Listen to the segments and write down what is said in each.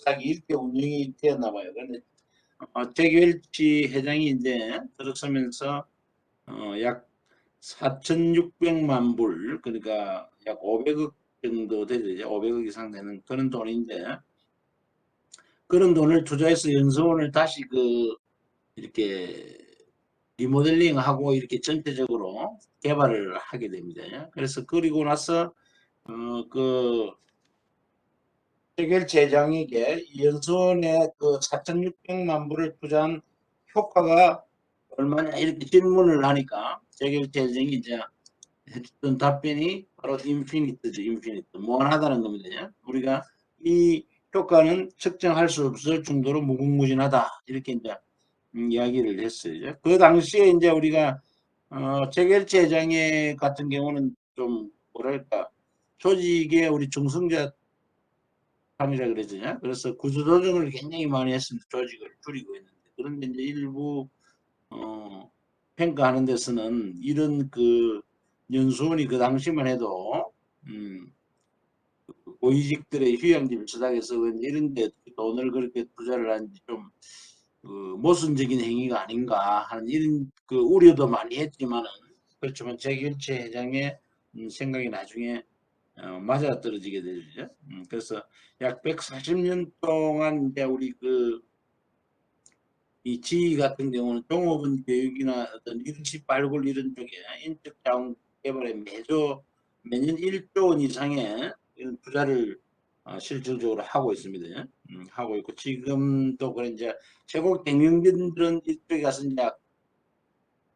딱 이렇게 운영이 되었나 봐요. 그런데 최규일치 회장이 이제 들어서면서 약 4,600만 불, 그러니까 약 500억 정도 되죠. 500억 이상 되는 그런 돈인데, 그런 돈을 투자해서 연수원을 다시 이렇게 리모델링하고 이렇게 전체적으로 개발을 하게 됩니다. 그래서 그리고 나서 그 최결 회장에게 연수원에 그 4,600만 불을 투자한 효과가 얼마냐 이렇게 질문을 하니까 최결 회장이 이제 해줬던 답변이 바로 인피니트죠. 인피니트. 무한하다는 겁니다. 우리가 이 효과는 측정할 수 없을 정도로 무궁무진하다 이렇게 이제 이야기를 했어요. 그 당시에 이제 우리가 최결치 회장의 같은 경우는 좀 뭐랄까 조직의 우리 중성자 판이라 그러잖아요. 그래서 구조조정을 굉장히 많이 했습니다. 조직을 줄이고 있는데, 그런데 이제 일부 평가하는 데서는 이런 연수원이 그 당시만 해도 고위직들의 휴양지를 수락해서 이런 데 돈을 그렇게 투자를 하는지 좀 모순적인 행위가 아닌가 하는 이런 우려도 많이 했지만은, 그렇지만 최길채 회장의 생각이 나중에 맞아떨어지게 되죠. 그래서 약 140년 동안 이제 우리 이 지휘 같은 경우는 종업원 교육이나 어떤 리더십 발굴 이런 쪽에 인적 자원 개발에 매년 1조 원 이상의 이런 투자를 실질적으로 하고 있습니다. 하고 있고, 지금도 그런 이제 최고 경영진들은 이쪽에 가서 이제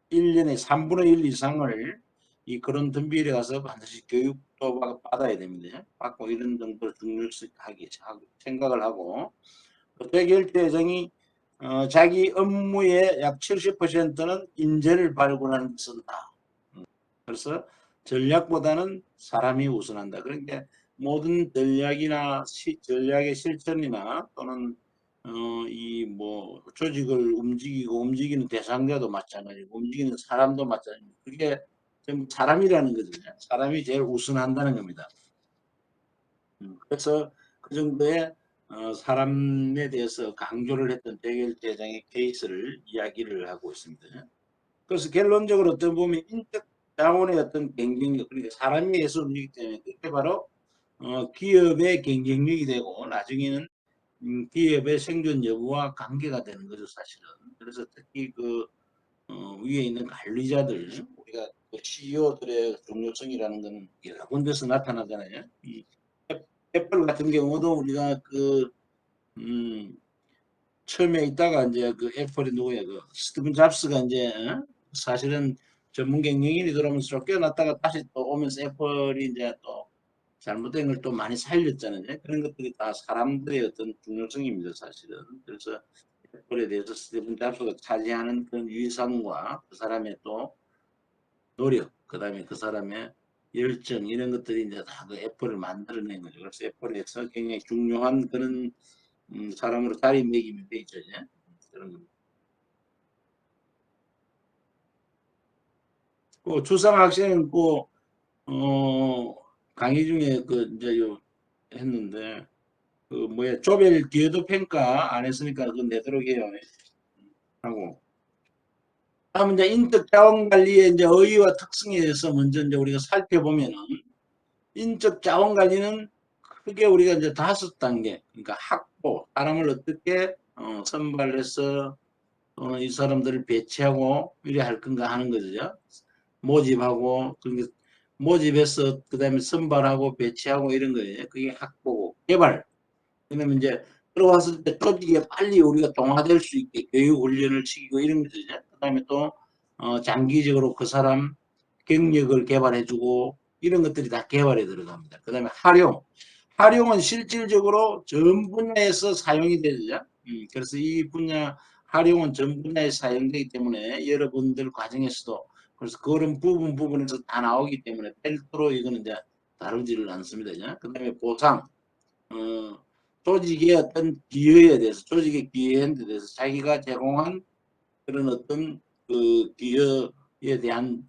1년에 3분의 1 이상을 이 그런 덤비일에 가서 반드시 교육도 받아야 됩니다. 받고 이런 정도로 중요하게 생각을 하고, 최결태 회장이 자기 업무의 약 70%는 인재를 발굴하는 데 쓴다. 그래서 전략보다는 사람이 우선한다. 그러니까 모든 전략의 실천이나 또는 이 조직을 움직이는 대상자도 마찬가지고 움직이는 사람도 마찬가지고, 그게 전부 사람이라는 거죠. 사람이 제일 우선한다는 겁니다. 그래서 그 정도의 사람에 대해서 강조를 했던 최결치 회장의 케이스를 이야기를 하고 있습니다. 그래서 결론적으로 어떤 보면 인적 자원의 어떤 경쟁력, 그러니까 사람에 의해서 움직이기 때문에 그게 바로 기업의 경쟁력이 되고 나중에는 기업의 생존 여부와 관계가 되는 거죠, 사실은. 그래서 특히 위에 있는 관리자들, 우리가 CEO들의 중요성이라는 것은 여러 군데서 나타나잖아요. 이 애플 같은 경우도 우리가 처음에 있다가 이제 애플이 누구야, 스티븐 잡스가 이제 사실은 전문 경영인이 들어오면서 쫓겨났다가 다시 또 오면서 애플이 이제 또 잘못된 걸 또 많이 살렸잖아요. 그런 것들이 다 사람들의 어떤 중요성입니다, 사실은. 그래서 애플에 대해서 스티븐 잡스가 차지하는 그런 위상과 그 사람의 또 노력, 그 다음에 그 사람의 열정, 이런 것들이 이제 다 애플을 만들어낸 거죠. 그래서 애플에서 굉장히 중요한 그런 사람으로 자리매김이 돼 있죠. 그런 겁니다. 추상 학생은 강의 중에 이제 했는데 조별 기여도 평가 안 했으니까 그건 내도록 해요. 하고 다음 이제 인적 자원 관리의 이제 의의와 특성에 대해서 먼저 이제 우리가 살펴보면은, 인적 자원 관리는 크게 우리가 이제 5단계, 그러니까 확보, 사람을 어떻게 선발해서 이 사람들을 배치하고 이래 할 건가 하는 거죠. 모집하고, 그러니까 모집해서 그다음에 선발하고 배치하고 이런 거예요. 그게 확보고, 개발. 그러면 이제 들어왔을 때 조직에 빨리 우리가 동화될 수 있게 교육 훈련을 시키고 이런 거죠. 그다음에 또 장기적으로 그 사람 경력을 개발해주고 이런 것들이 다 개발에 들어갑니다. 그다음에 활용은 실질적으로 전 분야에서 사용이 되죠. 그래서 이 분야 활용은 전 분야에 사용되기 때문에 여러분들 과정에서도, 그래서 그런 부분에서 다 나오기 때문에 별도로 이거는 이제 다루지를 않습니다. 그다음에 보상, 조직의 어떤 기여에 대해서, 조직의 기여에 대해서 자기가 제공한 그런 어떤 기여에 대한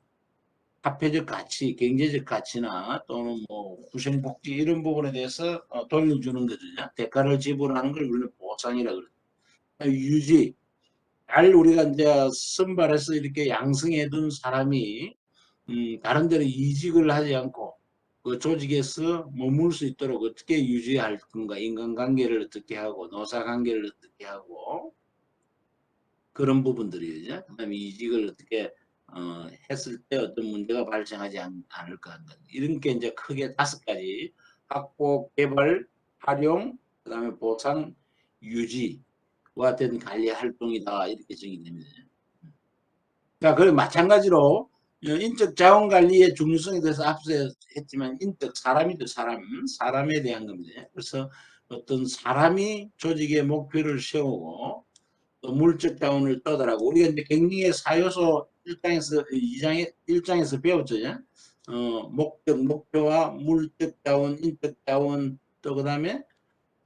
화폐적 가치, 경제적 가치나 또는 뭐 후생복지 이런 부분에 대해서 돌려주는 거거든요. 대가를 지불하는 걸 우리는 보상이라 그래요. 유지, 잘 우리가 이제 선발해서 이렇게 양성해둔 사람이 다른 데로 이직을 하지 않고 그 조직에서 머물 수 있도록 어떻게 유지할 건가, 인간관계를 어떻게 하고 노사관계를 어떻게 하고 그런 부분들이죠. 그다음에 이직을 어떻게 했을 때 어떤 문제가 발생하지 않을까 이런 게 이제 크게 5가지 확보, 개발, 활용, 그다음에 보상, 유지와 된 관리 활동이다 이렇게 정의됩니다. 자, 그리고 마찬가지로 인적 자원 관리의 중요성에 대해서 앞서 했지만 인적 사람이죠, 사람에 대한 겁니다. 그래서 어떤 사람이 조직의 목표를 세우고 또 물적 자원을 떠달하고 우리가 이제 경영의 사요소 1장에서 1장에서 배웠죠. 목표와 물적 자원, 인적 자원 또 그다음에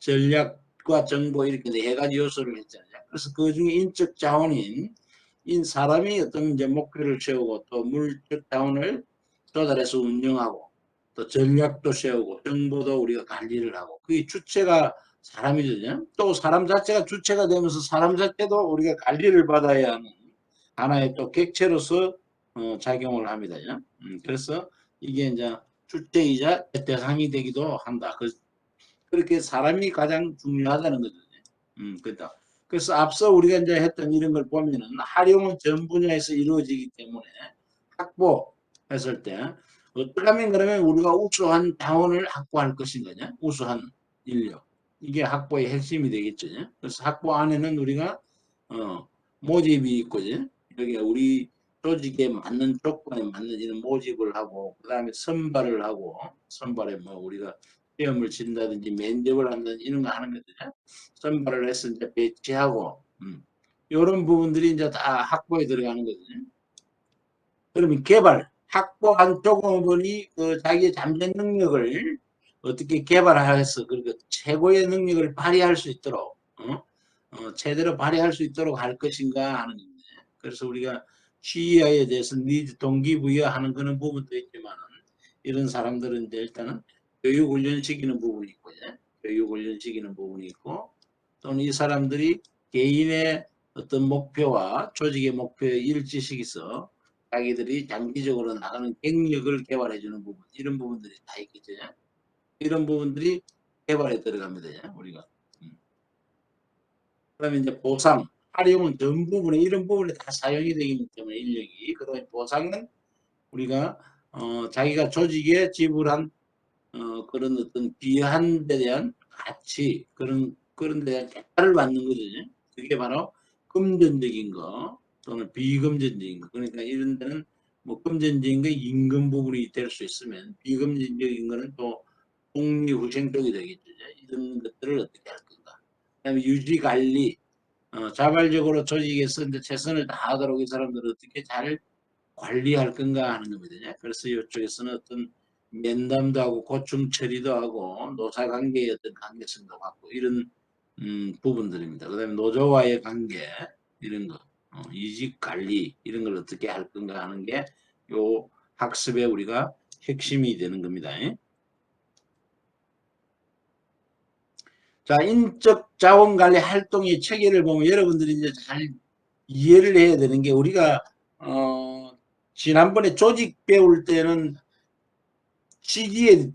전략과 정보 이렇게 4가지 요소를 했잖아요. 그래서 그 중에 인적 자원인 사람이 어떤 이제 목표를 세우고 또 물적 자원을 조달해서 운영하고 또 전략도 세우고 정보도 우리가 관리를 하고 그게 주체가 사람이거든요. 또 사람 자체가 주체가 되면서 사람 자체도 우리가 관리를 받아야 하는 하나의 또 객체로서 작용을 합니다. 그래서 이게 이제 주체이자 대상이 되기도 한다. 그렇게 사람이 가장 중요하다는 거죠. 그렇다. 그래서 앞서 우리가 이제 했던 이런 걸 보면은 활용은 전 분야에서 이루어지기 때문에 확보했을 때 어떻게 하면 그러면 우리가 우수한 자원을 확보할 것인가냐? 우수한 인력. 이게 확보의 핵심이 되겠죠. 그래서 확보 안에는 우리가 모집이 있고 여기 우리 조직에 맞는 조건에 맞는 이런 모집을 하고 그다음에 선발을 하고 선발에 뭐 우리가 시험을 친다든지 면접을 한다든지 이런 거 하는 거죠. 선발을 해서 이제 배치하고 이런 부분들이 이제 다 확보에 들어가는 거거든요. 그러면 개발, 확보한 조건이 그 자기의 잠재 능력을 어떻게 개발해서 그러니까 최고의 능력을 발휘할 수 있도록 제대로 발휘할 수 있도록 할 것인가 하는 겁니다. 그래서 우리가 GEI에 대해서 니즈 동기부여하는 그런 부분도 있지만 이런 사람들은 이제 일단은 교육 훈련시키는 부분이 있고 교육 훈련시키는 부분이 있고 또는 이 사람들이 개인의 어떤 목표와 조직의 목표에 일치시켜서 자기들이 장기적으로 나가는 경력을 개발해 주는 부분 이런 부분들이 다 있겠죠. 이런 부분들이 개발에 들어갑니다. 우리가. 그다음에 이제 보상, 활용은 전 부분에 이런 부분에 다 사용이 되기 때문에 인력이 그다음에 보상은 우리가 자기가 조직에 지불한 그런 어떤 비한 데 대한 가치 그런 데 대한 대가를 받는 거죠. 그게 바로 금전적인 거 또는 비금전적인 거. 그러니까 이런 데는 뭐 금전적인 게 임금 부분이 될 수 있으면 비금전적인 거는 또 복리후생 쪽이 되겠죠. 이런 것들을 어떻게 할 건가. 그다음에 유지 관리 자발적으로 조직에서 이제 최선을 다하도록 이 사람들을 어떻게 잘 관리할 건가 하는 겁니다. 그래서 이쪽에서는 어떤 면담도 하고 고충 처리도 하고 노사관계의 어떤 관계성도 갖고 이런 부분들입니다. 그다음에 노조와의 관계 이런 거 이직 관리 이런 걸 어떻게 할 건가 하는 게 요 학습에 우리가 핵심이 되는 겁니다. 자, 인적 자원 관리 활동의 체계를 보면 여러분들이 이제 잘 이해를 해야 되는 게 우리가 지난번에 조직 배울 때는 직위는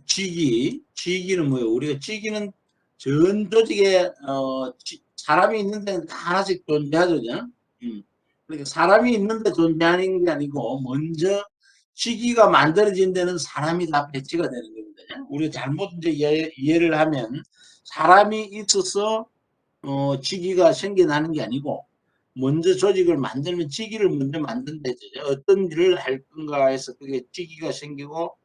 뭐예요? 우리가 직위는 전 조직에 사람이 있는 데는 다 하나씩 존재하죠. 그러니까 사람이 있는데 존재하는 게 아니고 먼저 직위가 만들어진 데는 사람이 다 배치가 되는 겁니다. 우리가 잘못 이제 이해를 하면 사람이 있어서 직위가 생겨나는 게 아니고 먼저 조직을 만들면 직위를 먼저 만든다죠. 어떤 일을 할 건가 해서 그게 직위가 생기고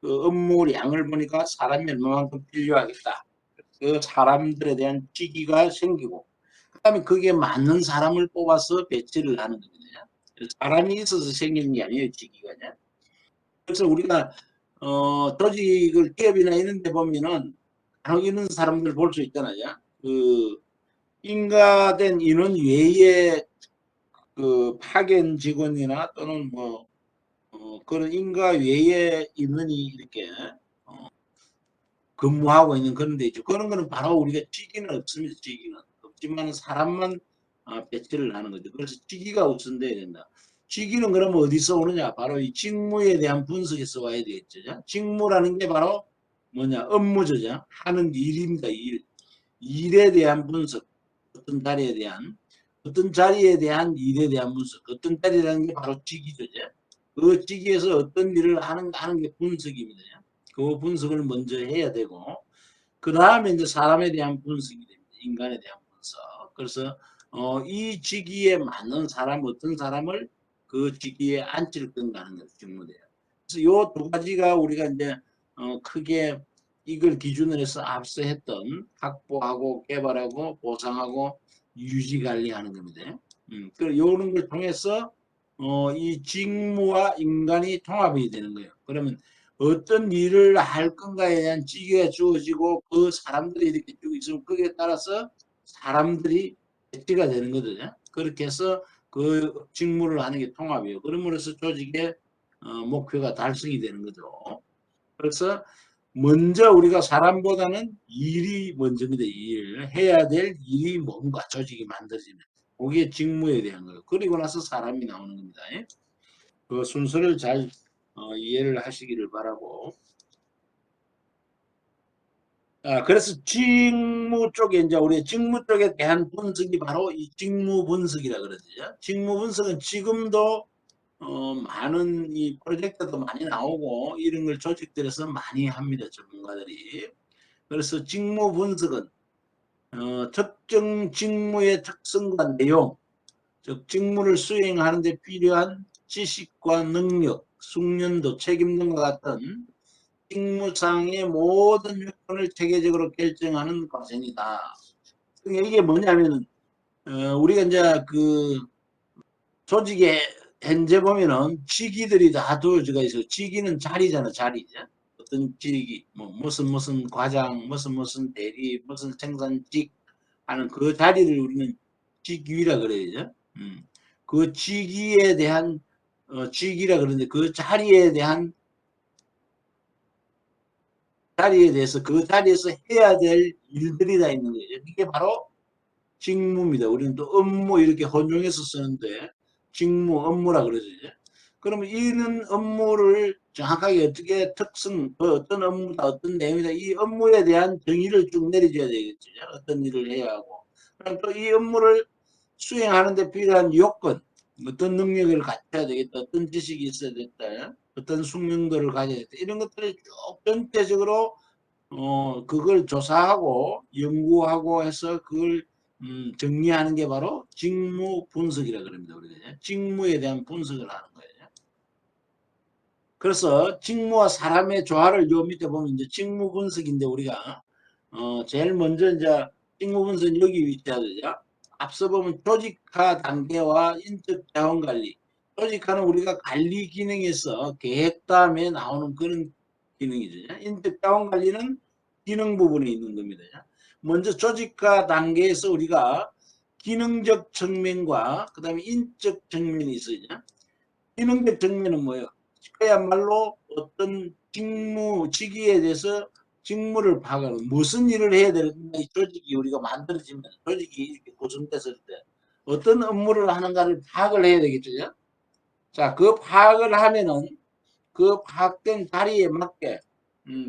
그 업무량을 보니까 사람이 얼마만큼 필요하겠다. 그 사람들에 대한 직위가 생기고 그다음에 그게 맞는 사람을 뽑아서 배치를 하는 겁니다. 사람이 있어서 생기는 게 아니에요, 직위가. 그래서 우리가 조직을 기업이나 이런 데 보면은 간혹 이런 사람들 볼 수 있잖아요. 그 인가된 인원 외에 그 파견 직원이나 또는 뭐 그런 인가 외에 인원이 이렇게 어, 근무하고 있는 그런 데 있죠. 그런 거는 바로 우리가 직위는 없습니다. 직위는 없지만 사람만 배치를 하는 거죠. 그래서 직위가 우선돼야 된다. 직위는 그러면 어디서 오느냐? 바로 이 직무에 대한 분석에서 와야 되겠죠. 직무라는 게 바로 뭐냐? 업무죠. 하는 일입니다. 일. 일에 대한 분석. 어떤 자리에 대한 일에 대한 분석. 어떤 자리라는 게 바로 직위죠. 그 직위에서 어떤 일을 하는 게 분석입니다. 그 분석을 먼저 해야 되고 그 다음에 이제 사람에 대한 분석이 됩니다. 인간에 대한 분석. 그래서 이 직위에 맞는 사람, 어떤 사람을 그 직위에 앉힐 건가 하는 것이 직무돼요. 그래서 요 두 가지가 우리가 이제 크게 이걸 기준으로 해서 앞서 했던 확보하고 개발하고 보상하고 유지 관리하는 겁니다. 요런 걸 통해서 이 직무와 인간이 통합이 되는 거예요. 그러면 어떤 일을 할 건가에 대한 지위가 주어지고 그 사람들이 이렇게 쭉 있으면 거기에 따라서 사람들이 배치가 되는 거거든요. 그렇게 해서 그 직무를 하는 게 통합이에요. 그러므로서 조직의 목표가 달성이 되는 거죠. 그래서 먼저 우리가 사람보다는 일이 먼저입니다. 일. 해야 될 일이 뭔가 조직이 만들어지는. 그게 직무에 대한 거예요. 그리고 나서 사람이 나오는 겁니다. 그 순서를 잘 이해를 하시기를 바라고. 그래서 직무 쪽에 이제 우리 직무 쪽에 대한 분석이 바로 이 직무 분석이라 그러죠. 직무 분석은 지금도 많은 이 프로젝트도 많이 나오고 이런 걸 조직들에서 많이 합니다. 전문가들이. 그래서 직무 분석은 특정 직무의 특성과 내용, 즉 직무를 수행하는 데 필요한 지식과 능력, 숙련도, 책임 등과 같은 직무상의 모든 요건을 체계적으로 결정하는 과정이다. 그러니까 이게 뭐냐면은 우리가 이제 그 조직에 현재 보면은 직위들이 다 두어져 있어요. 직위는 자리잖아, 자리. 어떤 직위, 뭐 무슨 과장, 무슨 대리, 무슨 생산직 하는 그 자리를 우리는 직위라 그래야죠. 그 직위에 대한 직위라 그러는데 그 자리에 대해서 그 자리에서 해야 될 일들이 다 있는 거예요. 이게 바로 직무입니다. 우리는 또 업무 이렇게 혼용해서 쓰는데 직무, 업무라 그러죠. 그러면 이는 업무를 정확하게 어떻게 특성, 어떤 업무다, 어떤 내용이다, 이 업무에 대한 정의를 쭉 내려줘야 되겠죠. 어떤 일을 해야 하고. 그럼 또 이 업무를 수행하는 데 필요한 요건, 어떤 능력을 갖춰야 되겠다, 어떤 지식이 있어야 됐다, 어떤 숙련도를 가져야 됐다, 이런 것들을 쭉 전체적으로 그걸 조사하고 연구하고 해서 그걸 정리하는 게 바로 직무 분석이라 그럽니다. 우리가 직무에 대한 분석을 하는 거예요. 그래서 직무와 사람의 조화를 요 밑에 보면 이제 직무 분석인데 우리가 제일 먼저 이제 직무 분석은 여기 위치하죠. 앞서 보면 조직화 단계와 인적 자원 관리. 조직화는 우리가 관리 기능에서 계획 다음에 나오는 그런 기능이죠. 인적 자원 관리는 기능 부분에 있는 겁니다. 먼저 조직화 단계에서 우리가 기능적 측면과 그 다음에 인적 측면이 있어요. 기능적 측면은 뭐예요? 그야말로 어떤 직위에 대해서 직무를 파악하는 무슨 일을 해야 되는가 이 조직이 우리가 만들어지면 조직이 이렇게 구성됐을 때 어떤 업무를 하는가를 파악을 해야 되겠죠. 자, 그 파악을 하면은 그 파악된 자리에 맞게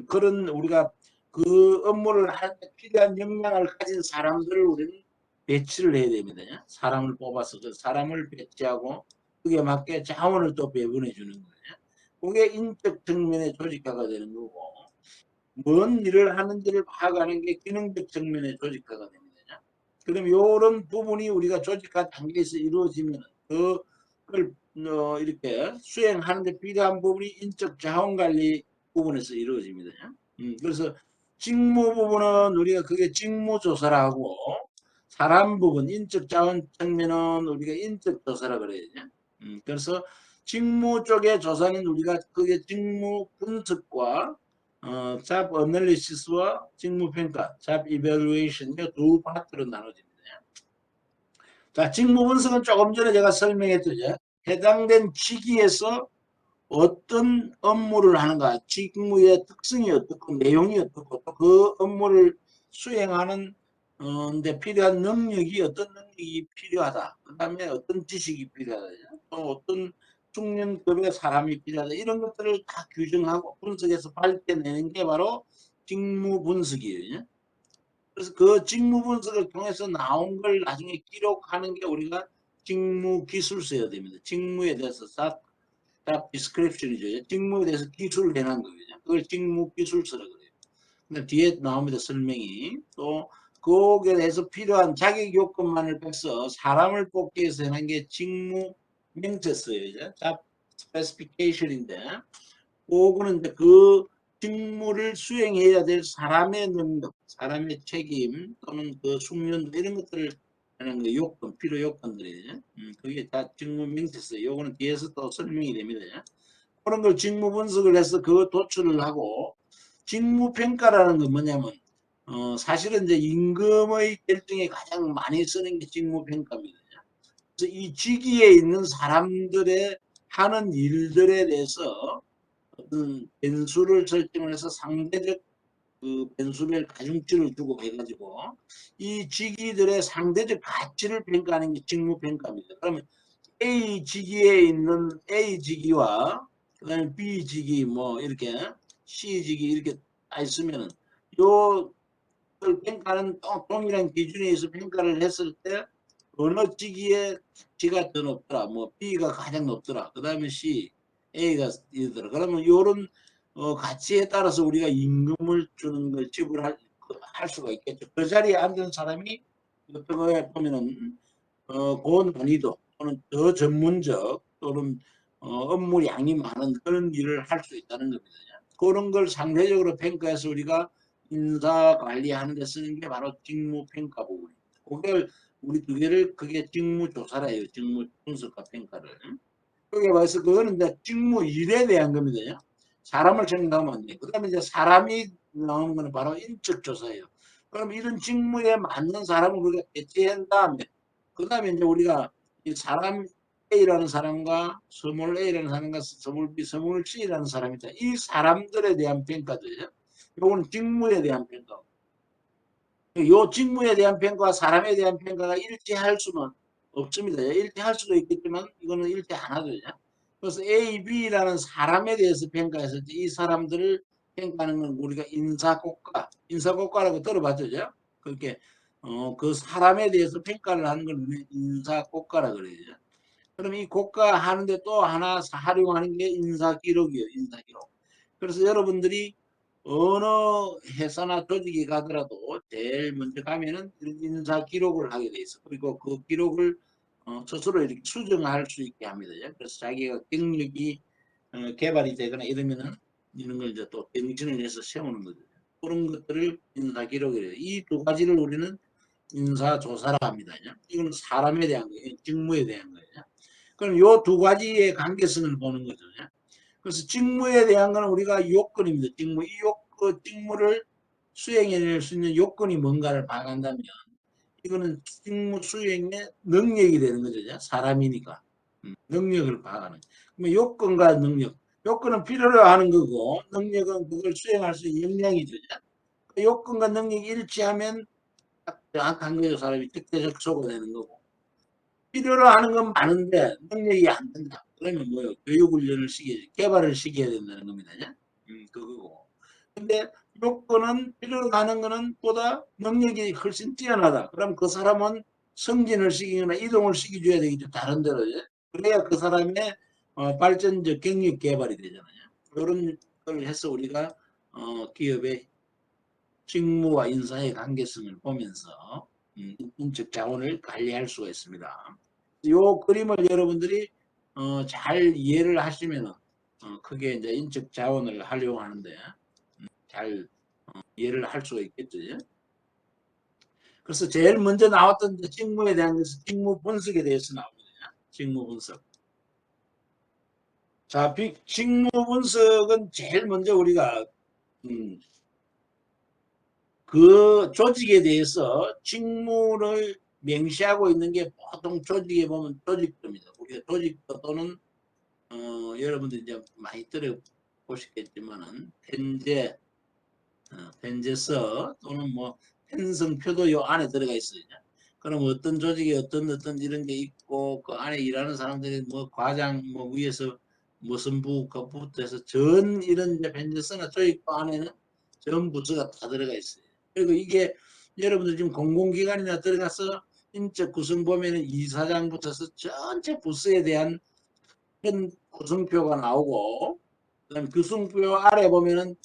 그런 우리가 그 업무를 하는데 필요한 역량을 가진 사람들을 우리는 배치를 해야 됩니다. 사람을 뽑아서 그 사람을 배치하고 그게 맞게 자원을 또 배분해 주는 거예요. 그게 인적 측면의 조직화가 되는 거고 뭔 일을 하는지를 파악하는 게 기능적 측면의 조직화가 됩니다. 그럼 이런 부분이 우리가 조직화 단계에서 이루어지면 그걸 이렇게 수행하는 데 필요한 부분이 인적 자원 관리 부분에서 이루어집니다. 그래서 직무 부분은 우리가 그게 직무 조사라고 사람 부분 인적 자원 측면은 우리가 인적 조사라 그래야죠. 그래서 직무 쪽의 조사는 우리가 그게 직무 분석과 잡 어널리시스와 직무 평가, 잡 이밸루에이션 두 파트로 나눠집니다. 자, 직무 분석은 조금 전에 제가 설명했죠. 해당된 직위에서 어떤 업무를 하는가, 직무의 특성이 어떻고 내용이 어떻고 또 그 업무를 수행하는 데 필요한 능력이 어떤 능력이 필요하다. 그 다음에 어떤 지식이 필요하다. 또 어떤 중년급의 사람이 필요하다. 이런 것들을 다 규정하고 분석해서 밝혀내는 게 바로 직무 분석이에요. 그래서 그 직무 분석을 통해서 나온 걸 나중에 기록하는 게 우리가 직무 기술서여야 됩니다. 직무에 대해서 딱 디스크립션이죠. 직무에 대해서 기술을 내는 거거든요. 그걸 직무 기술서라 그래요. 근데 뒤에 나옵니다. 설명이. 또 거기에 대해서 필요한 자격 요건만을 빼서 사람을 뽑기 위해서 하는 게 직무 명제서예요. 잡 스페시피케이션인데 그거는 이제 그 직무를 수행해야 될 사람의 능력, 사람의 책임 또는 그 숙련도 이런 것들을 하는 그 요건, 필요 요건들이에요. 그게 다 직무 명제서. 요거는 뒤에서 또 설명이 됩니다. 그런 걸 직무 분석을 해서 그 도출을 하고 직무 평가라는 건 뭐냐면 사실은 이제 임금의 결정에 가장 많이 쓰는 게 직무 평가입니다. 그래서 이 직위에 있는 사람들의 하는 일들에 대해서 어떤 변수를 설정을 해서 상대적 그 변수별 가중치를 주고 해가지고 이 직위들의 상대적 가치를 평가하는 게 직무 평가입니다. 그러면 A 직위에 있는 A 직위와 그다음에 B 직위 뭐 이렇게 C 직위 이렇게 다 있으면은 요 평가는 동일한 기준에 의해서 평가를 했을 때 어느 직위의 가치가 더 높더라. 뭐 B가 가장 높더라. 그다음에 C, A가 이더라. 그러면 요런 가치에 따라서 우리가 임금을 주는 걸 지불할 할 수가 있겠죠. 그 자리에 앉은 사람이 어떤 거에 보면은 고난이도 또는 더 전문적 또는 업무량이 많은 그런 일을 할 수 있다는 겁니다. 그런 걸 상대적으로 평가해서 우리가 인사 관리하는 데 쓰는 게 바로 직무평가 부분입니다. 그걸 우리 두 개를 그게 직무조사라요. 직무 분석과 평가를. 그게 와서 그거는 이제 직무 일에 대한 겁니다. 사람을 생각하면 안 돼. 그 다음에 이제 사람이 나오는 거는 바로 인적 조사예요. 그럼 이런 직무에 맞는 사람을 우리가 배치한 다음에 그 다음에 이제 우리가 이 사람 A라는 사람과 서물 A라는 사람과 서물 B, 서물 C라는 사람이 있다. 이 사람들에 대한 평가들이에요. 요거는 직무에 대한 평가. 요 직무에 대한 평가와 사람에 대한 평가가 일치할 수는 없습니다. 일치할 수도 있겠지만 이거는 일치 안 하거든요. 그래서 A, B라는 사람에 대해서 평가해서 이 사람들을 평가하는 건 우리가 인사고과, 인사고과라고 들어봤죠? 그렇게 그 사람에 대해서 평가를 하는 걸 인사고과라 그래요. 그럼 이 고가 하는데 또 하나 활용하는 게 인사기록이에요. 인사기록. 그래서 여러분들이 어느 회사나 조직에 가더라도 제일 먼저 가면은 인사 기록을 하게 돼 있어. 그리고 그 기록을 스스로 이렇게 수정할 수 있게 합니다. 그래서 자기가 경력이 개발이 되거나 이러면은 이런 걸 이제 또 병신을 해서 세우는 거죠. 그런 것들을 인사 기록이래요. 이 두 가지를 우리는 인사 조사라 합니다. 이거는 사람에 대한 거예요. 직무에 대한 거예요. 그럼 요 두 가지의 관계성을 보는 거죠. 그래서 직무에 대한 거는 우리가 요건입니다. 직무, 그 직무를 수행해낼 수 있는 요건이 뭔가를 봐간다면 이거는 직무 수행의 능력이 되는 거죠. 사람이니까. 능력을 봐가는. 그러면 요건과 능력. 요건은 필요로 하는 거고 능력은 그걸 수행할 수 있는 역량이죠. 요건과 능력이 일치하면 딱 정확한 거죠. 사람이 특대적 소가 되는 거고. 필요로 하는 건 많은데 능력이 안 된다. 그러면 뭐요? 교육 훈련을 시켜야 개발을 시켜야 된다는 겁니다. 그거고. 근데 요건은 필요로 하는 거는 보다 능력이 훨씬 뛰어나다. 그럼 그 사람은 승진을 시키거나 이동을 시켜줘야 되겠죠. 다른 데로. 그래야 그 사람의 발전적 경력 개발이 되잖아요. 이런 걸 해서 우리가 기업의 직무와 인사의 관계성을 보면서 인적 자원을 관리할 수가 있습니다. 이 그림을 여러분들이 잘 이해를 하시면 크게 이제 인적 자원을 활용하는데 잘 이해를 할 수가 있겠죠. 그래서 제일 먼저 나왔던 직무에 대한 것은 직무 분석에 대해서 나옵니다. 직무 분석. 자, 직무 분석은 제일 먼저 우리가 그 조직에 대해서 직무를 명시하고 있는 게 보통 조직에 보면 조직도입니다. 우리가 조직도 또는 여러분들 이제 많이 들어보셨겠지만은 펜제서 또는 뭐 편성표도 요 안에 들어가 있어요. 그럼 어떤 조직에 어떤 이런 게 있고 그 안에 일하는 사람들이 뭐 과장 뭐 위에서 무슨 부부터 해서 전 이런 이제 펜제서나 조직부 안에는 전 부서가 다 들어가 있어요. 그리고 이게 여러분들 지금 공공기관이나 들어가서 인적 구성 보면은 이사장부터 해서 전체 부서에 대한 현 구성표가 나오고 그다음 구성표 아래 보면은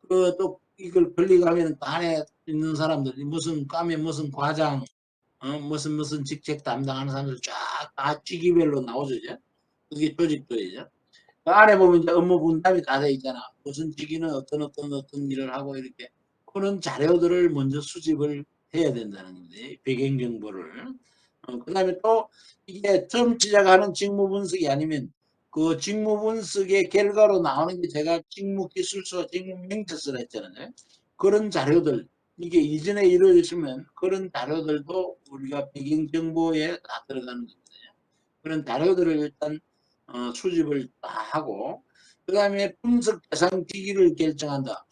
그 또 이걸 클릭하면 그 안에 있는 사람들 무슨 과에 무슨 과장 무슨 직책 담당하는 사람들 쫙 다 직위별로 나오죠. 이제. 그게 조직도이죠. 그 안에 보면 이제 업무 분담이 다 돼 있잖아. 무슨 직위는 어떤 일을 하고 이렇게 그런 자료들을 먼저 수집을 해야 된다는 건데 배경 정보를. 그다음에 또 이게 처음 시작하는 직무 분석이 아니면 그 직무 분석의 결과로 나오는 게 제가 직무 기술서, 직무 명제서라 했잖아요. 그런 자료들 이게 이전에 이루어졌으면 그런 자료들도 우리가 배경 정보에 다 들어가는 겁니다. 그런 자료들을 일단 수집을 다 하고 그 다음에 분석 대상 직위를 결정한다.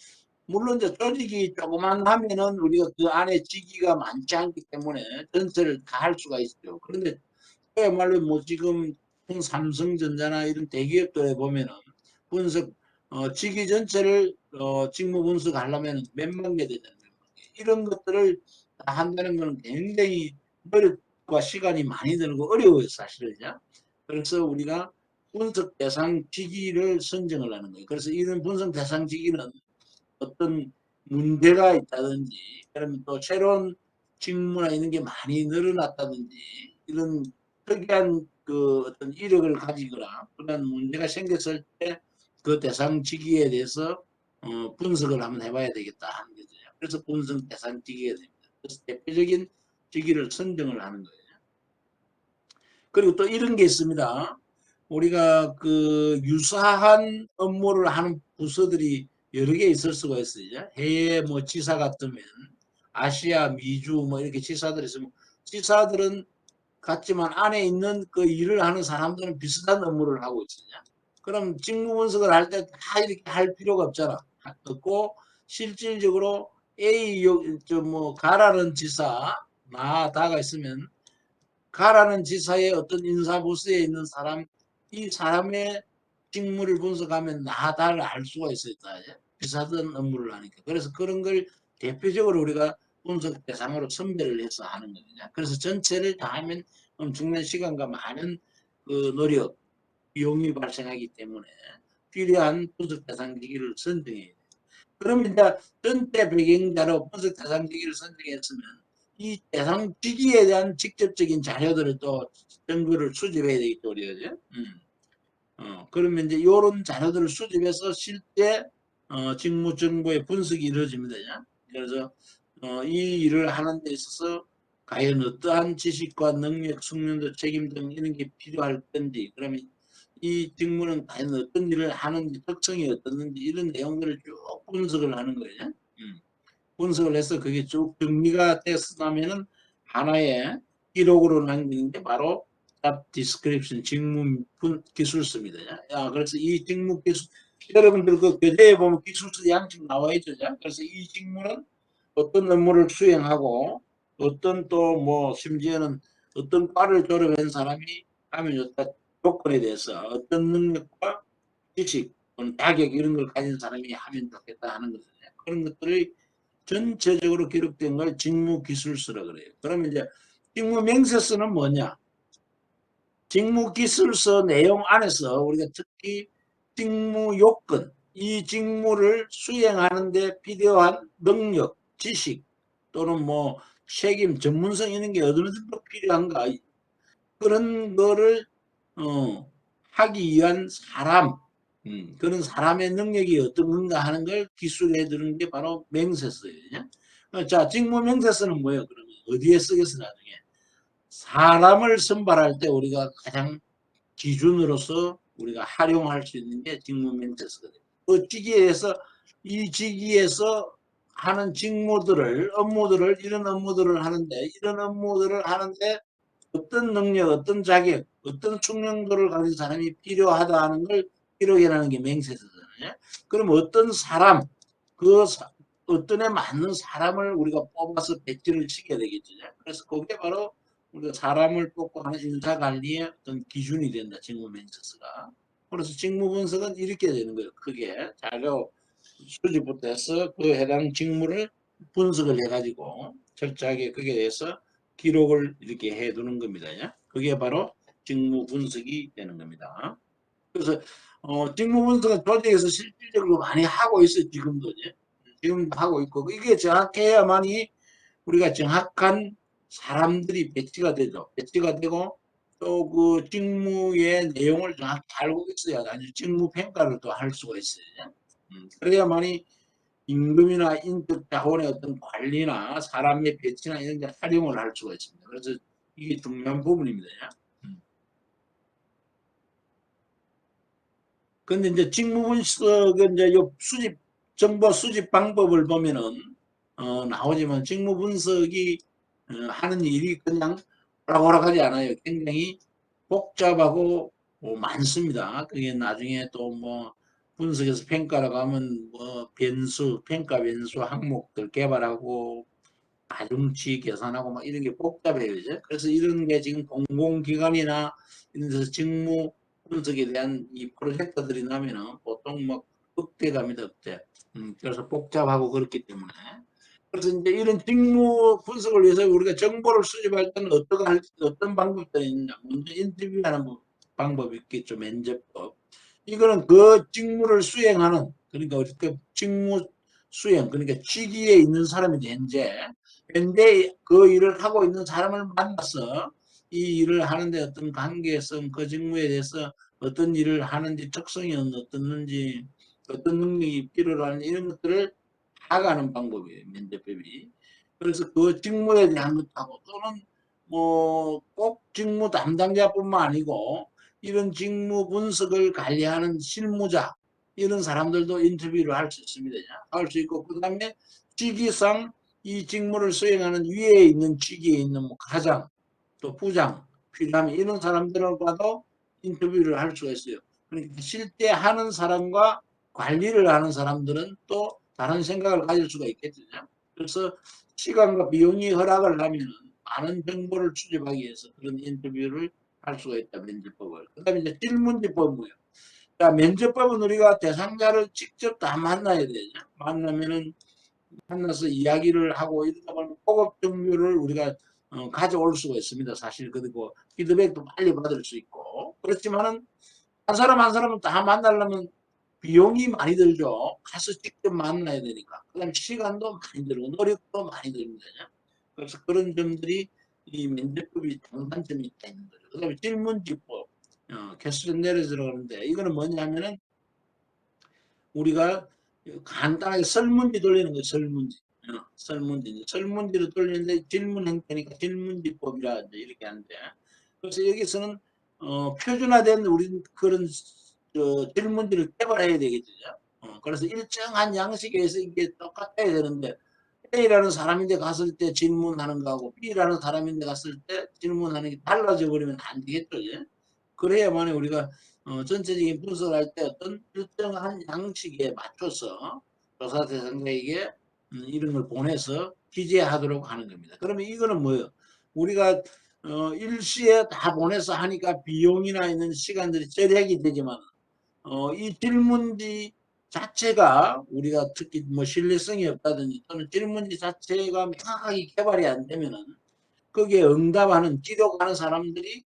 물론 이제 조직이 조그만 하면은 우리가 그 안에 직위가 많지 않기 때문에 전체를 다 할 수가 있죠. 그런데 그야말로 뭐 지금 삼성전자나 이런 대기업들에 보면은 분석 직위 전체를 직무 분석하려면 몇만 개 되잖아요. 이런 것들을 다 한다는 것은 굉장히 노력과 시간이 많이 들고 어려워요, 사실은요. 그래서 우리가 분석 대상 직위를 선정을 하는 거예요. 그래서 이런 분석 대상 직위는 어떤 문제가 있다든지, 그러면 또 새로운 직무나 이런 게 많이 늘어났다든지, 이런 특이한 그 어떤 이력을 가지거나 그런 문제가 생겼을 때 그 대상 직위에 대해서 분석을 한번 해봐야 되겠다 하는 거죠. 그래서 분석 대상 직위가 됩니다. 그래서 대표적인 직위를 선정을 하는 거예요. 그리고 또 이런 게 있습니다. 우리가 그 유사한 업무를 하는 부서들이 여러 개 있을 수가 있어요. 해외 뭐 지사 같으면 아시아, 미주 뭐 이렇게 지사들이 있으면 지사들은 같지만 안에 있는 그 일을 하는 사람들은 비슷한 업무를 하고 있어요. 그럼 직무 분석을 할 때 다 이렇게 할 필요가 없잖아. 없고 실질적으로 A 저 뭐 가라는 지사 나 다가 있으면 가라는 지사의 어떤 인사부서에 있는 사람, 이 사람의 직무를 분석하면 나다를 알 수가 있어요. 비슷한 업무를 하니까. 그래서 그런 걸 대표적으로 우리가 분석 대상으로 선별을 해서 하는 거거든요. 그래서 전체를 다 하면 엄청난 시간과 많은 그 노력, 비용이 발생하기 때문에 필요한 분석 대상 기기를 선정해야 돼요. 그러면 이제 전체 배경자로 분석 대상 기기를 선정했으면 이 대상 시기에 대한 직접적인 자료들을 또 정보를 수집해야 되겠죠, 우리가. 그러면 이제 이런 자료들을 수집해서 실제 직무 정보의 분석이 이루어집니다. 그래서 이 일을 하는 데 있어서 과연 어떠한 지식과 능력, 숙련도, 책임 등 이런 게 필요할 건지, 그러면 이 직무는 과연 어떤 일을 하는지, 특성이 어떻는지 이런 내용들을 쭉 분석을 하는 거예요. 분석을 해서 그게 쭉 정리가 됐으면은 하나의 기록으로 남기는 게 바로 job description 직무 기술서입니다. 그래서 이 직무 기술 여러분들 그 교재에 보면 기술서 양식 나와 있죠. 그래서 이 직무는 어떤 업무를 수행하고 어떤 또 뭐 심지어는 어떤 과를 졸업한 사람이 하면 좋다 조건에 대해서 어떤 능력과 지식 자격 이런 걸 가진 사람이 하면 좋겠다 하는 거잖아요. 그런 것들이 전체적으로 기록된 걸 직무기술서라 그래요. 그러면 이제 직무명세서는 뭐냐? 직무기술서 내용 안에서 우리가 특히 직무요건, 이 직무를 수행하는 데 필요한 능력, 지식 또는 뭐 책임, 전문성 이런 게 어느 정도 필요한가 그런 거를 하기 위한 사람, 그런 사람의 능력이 어떤 건가 하는 걸 기술해 두는 게 바로 명세서예요. 자, 직무 명세서는 뭐예요? 그러면 어디에 쓰겠어 나중에? 사람을 선발할 때 우리가 가장 기준으로서 우리가 활용할 수 있는 게 직무 명세서거든요. 그 직위에서 이 직위에서 하는 직무들을 업무들을 이런 업무들을 하는데 어떤 능력, 어떤 자격, 어떤 충정도를 가진 사람이 필요하다 하는 걸 기록이라는 게 맹세서잖아요. 그럼 어떤 사람, 어떤 애 맞는 사람을 우리가 뽑아서 배치를 시켜야 되겠죠. 그래서 그게 바로 우리가 사람을 뽑고 하는 인사관리의 어떤 기준이 된다. 직무맹세서가. 그래서 직무분석은 이렇게 되는 거예요. 크게 자료 수집부터 해서 그 해당 직무를 분석을 해가지고 철저하게 거기에 대해서 기록을 이렇게 해두는 겁니다. 그게 바로 직무 분석이 되는 겁니다. 그래서 직무 분석은 조직에서 실질적으로 많이 하고 있어요. 지금도 지금도 하고 있고 이게 정확해야만이 우리가 정확한 사람들이 배치가 되죠. 배치가 되고 또 그 직무의 내용을 정확히 알고 있어야 아주 직무 평가를 또 할 수가 있어요. 그래야만이 임금이나 인적 자원의 어떤 관리나 사람의 배치나 이런 데 활용을 할 수가 있습니다. 그래서 이게 중요한 부분입니다. 근데 이제 직무분석은 이제 요 정보 수집 방법을 보면은, 나오지만 직무분석이, 하는 일이 그냥 오락오락하지 않아요. 굉장히 복잡하고 많습니다. 그게 나중에 또 뭐 분석해서 평가라고 하면 뭐 평가 변수 항목들 개발하고 가중치 계산하고 막 이런 게 복잡해요. 이제. 그래서 이런 게 지금 공공기관이나 이런 데서 직무 분석에 대한 이 프로젝트들이 나면은 보통 막 억대갑니다, 억대. 그래서 복잡하고 그렇기 때문에. 그래서 이제 이런 직무 분석을 위해서 우리가 정보를 수집할 때는 어떤 방법들이 있냐. 먼저 인터뷰하는 방법이 있겠죠. 면접법. 이거는 그 직무를 수행하는, 그러니까 그 직무 수행, 그러니까 취지에 있는 사람이 현재 그 일을 하고 있는 사람을 만나서 이 일을 하는데 어떤 관계성, 그 직무에 대해서 어떤 일을 하는지 특성이 어떻는지, 어떤 능력이 필요하는지 이런 것들을 파악하는 방법이에요, 면접법이. 그래서 그 직무에 대한 것하고 또는 뭐 꼭 직무 담당자뿐만 아니고 이런 직무 분석을 관리하는 실무자 이런 사람들도 인터뷰를 할 수 있습니다. 할 수 있고 그 다음에 직위상 이 직무를 수행하는 위에 있는 직위에 있는 뭐 과장 또 부장 필요하면 이런 사람들과도 인터뷰를 할 수가 있어요. 그러니까 실제 하는 사람과 관리를 하는 사람들은 또 다른 생각을 가질 수가 있겠죠. 그래서 시간과 비용이 허락을 하면 많은 정보를 수집하기 위해서 그런 인터뷰를 할 수가 있다. 면접법을. 그 다음에 이제 질문지법은 뭐예요? 자, 면접법은 우리가 대상자를 직접 다 만나야 되죠. 만나서 이야기를 하고 이러다 보면 고급 정보를 우리가 가져올 수가 있습니다. 사실 그리고 피드백도 빨리 받을 수 있고 그렇지만은 한 사람 한 사람은 다 만나려면 비용이 많이 들죠. 가서 직접 만나야 되니까. 그다음에 시간도 많이 들고 노력도 많이 듭니다. 그래서 그런 점들이 이 면접법이 장단점이 있다 있는 거죠. 그다음에 질문지법, 퀘스천 내려주라고 하는데 이거는 뭐냐면은 우리가 간단하게 설문지 돌리는 거예요. 설문지. 설문지를 돌리는데 질문 형태니까 질문지법이라 이렇게 하는데 그래서 여기서는 표준화된 우리 그런 질문지를 개발해야 되겠죠. 그래서 일정한 양식에서 이게 똑같아야 되는데 A라는 사람인데 갔을 때 질문하는 거하고 B라는 사람인데 갔을 때 질문하는 게 달라져 버리면 안 되겠죠. 예? 그래야만 우리가 전체적인 분석을 할 때 어떤 일정한 양식에 맞춰서 조사 대상자에게 이런 걸 보내서 기재하도록 하는 겁니다. 그러면 이거는 뭐예요? 우리가 일시에 다 보내서 하니까 비용이나 있는 시간들이 절약이 되지만 이 질문지 자체가 우리가 특히 뭐 신뢰성이 없다든지 또는 질문지 자체가 명확하게 개발이 안 되면은 거기에 응답하는 기록하는 사람들이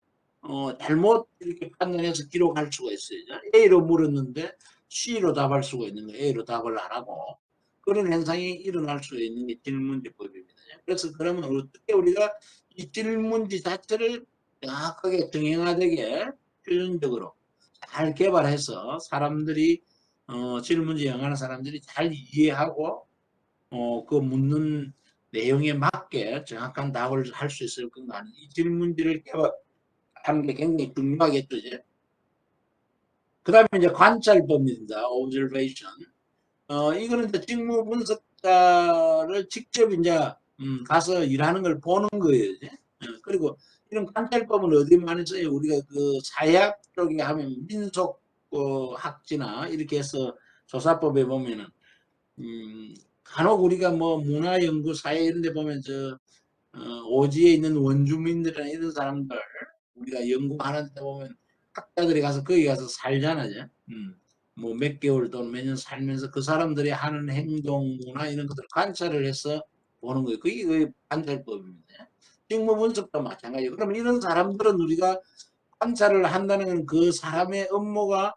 잘못 이렇게 판단해서 기록할 수가 있어요. A로 물었는데 C로 답할 수가 있는 거예요. A로 답을 안 하고 그런 현상이 일어날 수 있는 게 질문지법입니다. 그래서 그러면 어떻게 우리가 이 질문지 자체를 정확하게 정형화되게 표준적으로 잘 개발해서 사람들이 질문지 응하는 사람들이 잘 이해하고 그 묻는 내용에 맞게 정확한 답을 할 수 있을 건가 하는 이 질문지를 개발하는 게 굉장히 중요하겠죠. 그 다음에 이제 관찰법입니다. observation. 이거는 이제 직무 분석자를 직접 이제 가서 일하는 걸 보는 거예요. 이제. 그리고 이런 관찰법은 어디 많이 써요? 우리가 그 사회학 쪽에 하면 민속 학지나 이렇게 해서 조사법에 보면은 간혹 우리가 뭐 문화연구 사회 이런 데 보면 오지에 있는 원주민들이나 이런 사람들 우리가 연구하는 데 보면 학자들이 가서 거기 가서 살잖아요. 뭐 몇 개월 또는 몇 년 살면서 그 사람들이 하는 행동이나 이런 것들을 관찰을 해서 보는 거예요. 그게 그 관찰법입니다. 직무 분석도 마찬가지예요. 그러면 이런 사람들은 우리가 관찰을 한다는 그 사람의 업무가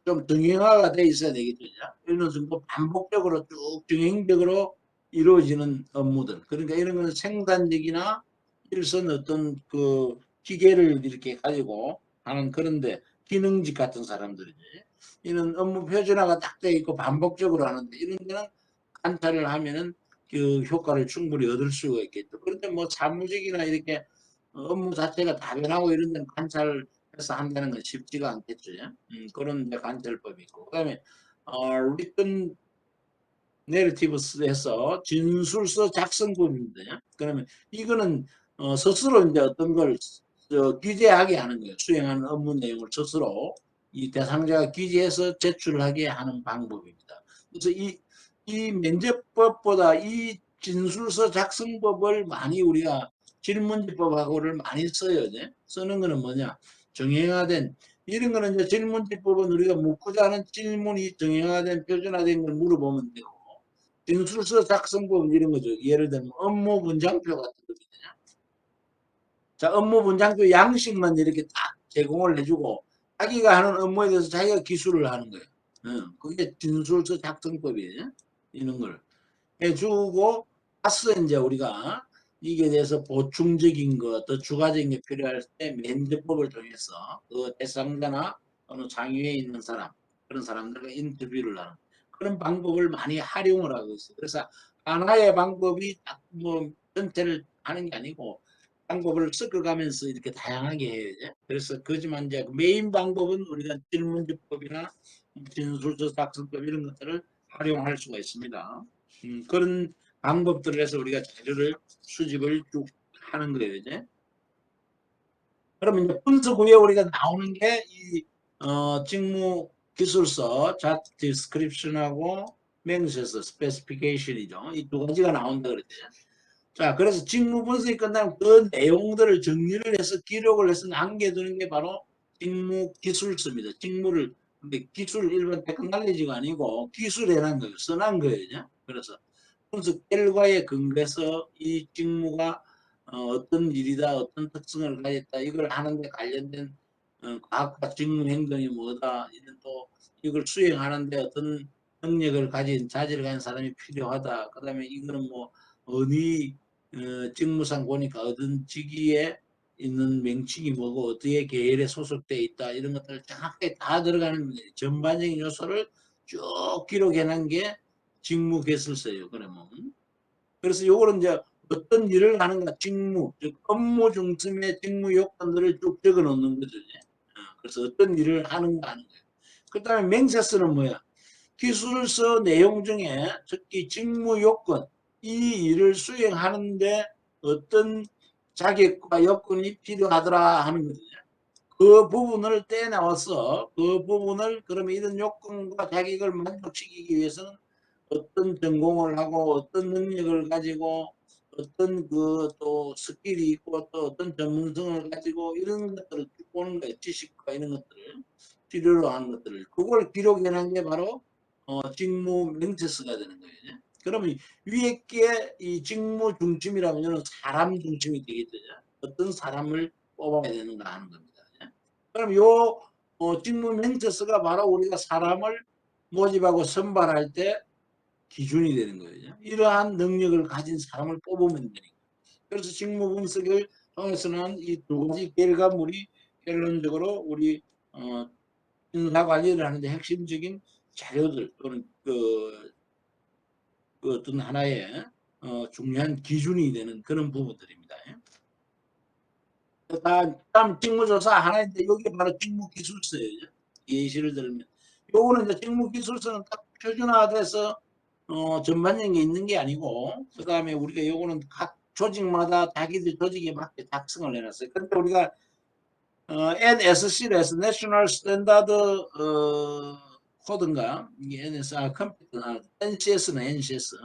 좀 정형화가 돼 있어야 되겠죠. 어느 정도 반복적으로 쭉 정형적으로 이루어지는 업무들. 그러니까 이런 거는 생산적이나 일선 어떤 그 기계를 이렇게 가지고 하는 그런데 기능직 같은 사람들이지. 이런 업무 표준화가 딱 돼 있고 반복적으로 하는데 이런 데는 관찰을 하면은 그 효과를 충분히 얻을 수가 있겠죠. 그런데 뭐 사무직이나 이렇게 업무 자체가 다변하고 이런 데는 관찰해서 한다는 건 쉽지가 않겠죠. 그런 데 관찰법이 있고. 그다음에 리턴 내러티브스에서 진술서 작성법입니다. 그러면 이거는 스스로 이제 어떤 걸 기재하게 하는 거예요. 수행하는 업무 내용을 스스로 이 대상자가 기재해서 제출하게 하는 방법입니다. 그래서 이 면접법보다 이 진술서 작성법을 많이 우리가 질문지법하고를 많이 써요. 네? 쓰는 거는 뭐냐? 정형화된 이런 거는 이제 질문지법은 우리가 묻고자 하는 질문이 정형화된 표준화된 걸 물어보면 되고 진술서 작성법 이런 거죠. 예를 들면 업무 분장표 같은 거거든요. 자, 업무 분장표 양식만 이렇게 딱 제공을 해주고 자기가 하는 업무에 대해서 자기가 기술을 하는 거예요. 그게 진술서 작성법이에요. 이런 걸 해주고 나서 이제 우리가 이게 대해서 보충적인 것, 더 추가적인 게 필요할 때 면접법을 통해서 그 대상자나 어느 상위에 있는 사람 그런 사람들과 인터뷰를 하는 그런 방법을 많이 활용을 하고 있어요. 그래서 하나의 방법이 딱 뭐 전체를 하는 게 아니고 방법을 섞어가면서 이렇게 다양하게 해야죠. 그래서 그지만 이제 메인 방법은 우리가 질문지법이나 진술서 작성법 이런 것들을 활용할 수가 있습니다. 그런 방법들을 해서 우리가 자료를 수집을 쭉 하는 거예요. 이제. 그러면 이제 분석 후에 우리가 나오는 게 이 직무 기술서, job description하고 명세서, specification이죠. 이 두 가지가 나온다 그랬죠. 자, 그래서 직무 분석이 끝나면 그 내용들을 정리를 해서 기록을 해서 남겨두는 게 바로 직무 기술서입니다. 직무를 근데 기술 일반 테크놀로지가 아니고 기술이라는 거예요. 써난 거예요. 그래서 분석 결과에 근거해서 이 직무가 어떤 일이다, 어떤 특성을 가졌다, 이걸 하는데 관련된 과학과 직무 행동이 뭐다, 이런 또 이걸 수행하는데 어떤 능력을 가진 자질을 가진 사람이 필요하다. 그다음에 이거는 뭐 어디 직무상 보니까 어떤 직위에 있는 명칭이 뭐고 어디에 계열에 소속돼 있다 이런 것들 정확하게 다 들어가는 전반적인 요소를 쭉 기록해놓은 게 직무 개설서예요. 그러면 그래서 요거는 이제 어떤 일을 하는가 직무 즉 업무 중심의 직무 요건들을 쭉 적어 놓는 거죠. 그래서 어떤 일을 하는가 하는 거예요. 그다음에 맹세서는 뭐야? 기술서 내용 중에 특히 직무 요건 이 일을 수행하는데 어떤 자격과 여건이 필요하더라 하는 거죠. 그 부분을 떼나와서 그 부분을 그러면 이런 요건과 자격을 만족시키기 위해서는 어떤 전공을 하고 어떤 능력을 가지고 어떤 그 또 스킬이 있고 또 어떤 전문성을 가지고 이런 것들을 쭉 보는 거예요. 지식과 이런 것들을 필요로 하는 것들을 그걸 기록해 놓은 게 바로 직무 명체서가 되는 거예요. 그러면 위에 게 이 직무 중심이라면 사람 중심이 되겠죠. 어떤 사람을 뽑아야 되는가 하는 겁니다. 그럼 요 직무 명체서가 바로 우리가 사람을 모집하고 선발할 때 기준이 되는 거예요. 이러한 능력을 가진 사람을 뽑으면 되니까. 그래서 직무 분석을 통해서는 이 두 가지 결과물이 결론적으로 우리 인사 관리를 하는데 핵심적인 자료들 또는 그 어떤 하나의 중요한 기준이 되는 그런 부분들입니다. 다음 직무조사 하나인데 여기 바로 직무기술서예요. 예시를 들면 요거는 이제 직무기술서는 딱 표준화돼서 전반적인 게 있는 게 아니고 그 다음에 우리가 요거는 각 조직마다 자기들 조직에 맞게 작성을 해놨어요. 근데 우리가 NSC에서 내셔널 스탠다드 코드인가 이게 컴퓨터 NCS는 NCS.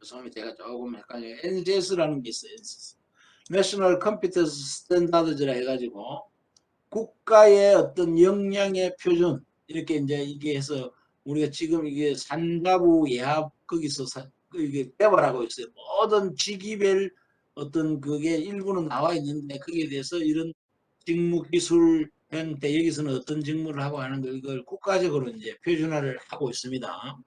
죄송합니다. 제가 조금 헷갈려요. NCS라는 게 있어요. NCS. 내셔널 컴퓨터 스탠다드즈라 해가지고 국가의 어떤 역량의 표준 이렇게 이제 이게 해서 우리가 지금 이게 산자부 예합 거기서 이게 개발하고 있어요. 모든 직위별 어떤 그게 일부는 나와 있는데 거기에 대해서 이런 직무 기술 형태 여기서는 어떤 직무를 하고 하는 걸 이걸 국가적으로 이제 표준화를 하고 있습니다.